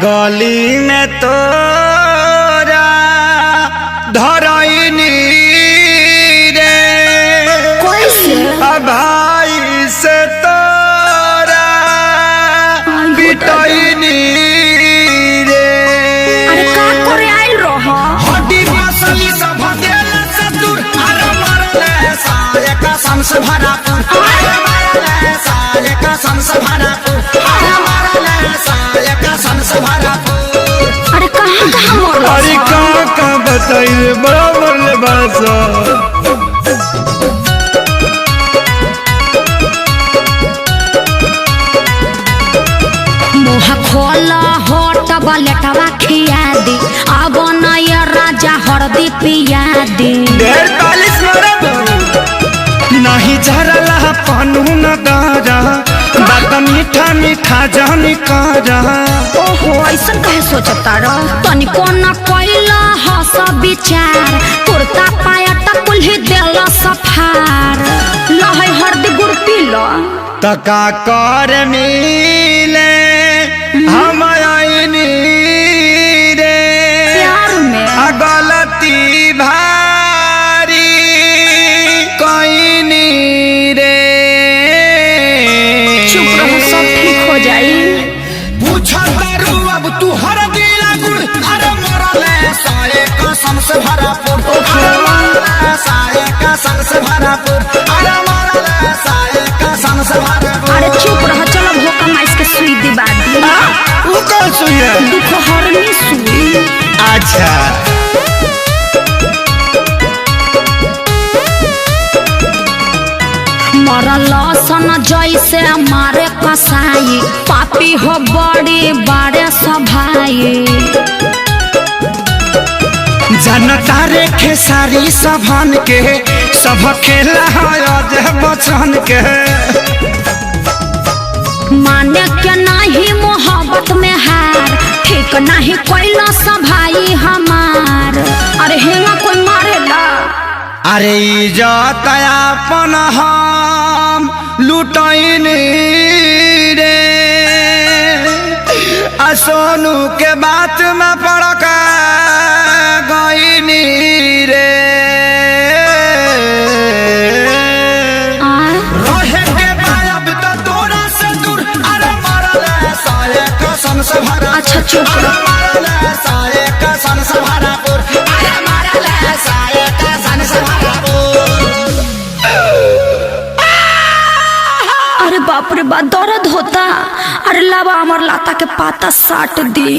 गली में तोरा धरैनी रे भाई से तोरा पिटैनी रे। अरे का करे आइल रह हड्डी मसली सब देल से दूर अरे मरले साले का संस भरा अरे मरले साले का संस भरा अरे मरले साले का संस भरा। अरे कहां कहां मरल अरे का बताइए बड़ा मरले बासा। मुँह खोला होट बलेटवा खिया दी अब नया राजा हरदी पिया दी। ढेर पालिश नहीं झरला पानू न गारा बात मीठा मीठा जानी कारा। ओहो ऐसन कहे सोचता रह तनिको न कोइला हस विचार कुर्ता पाया टकुल ही देला सफार लहै हरदी गुड़ पीला तका कर मिले हम आईनी रे प्यार में गलती भारी कईनी रे। चुप रहो सब ठीक हो जाई। पूछा करू अब तू हर दिला गुड़ अरे मरले साए कसम से भरा अरे मरले साए कसम से भरा अरे मरले साए कसम से भरा। अरे चुप रह चलो भोका माइस के सुई दिबा दी। वो कौन सुई है? दुख हरनी सुई। अच्छा मरल सन जैसे मारे कसाई पापी हो बड़ी बड़े सभाई जनता रे खेसारी सभन के सब खेला है बचन के माने के नहीं मोहब्बत में हार ठीक नहीं कोइला सभाई हमार। अरे हेंगा कोई मारेला अरे इज्जत अपन हम लुटैनी रे आ सोनू के बात में पड़क गईनी रे। रहे के बायब तो तोरा से दूर अरे मरले साले कसम से भरा। अच्छा चुप रह। मरले साले कसम से भरा अरे मरले साले कसम से भरा। अरे बाप रे बाप दर्द होता। अरे लावा अमर लाता के पाता साट दी।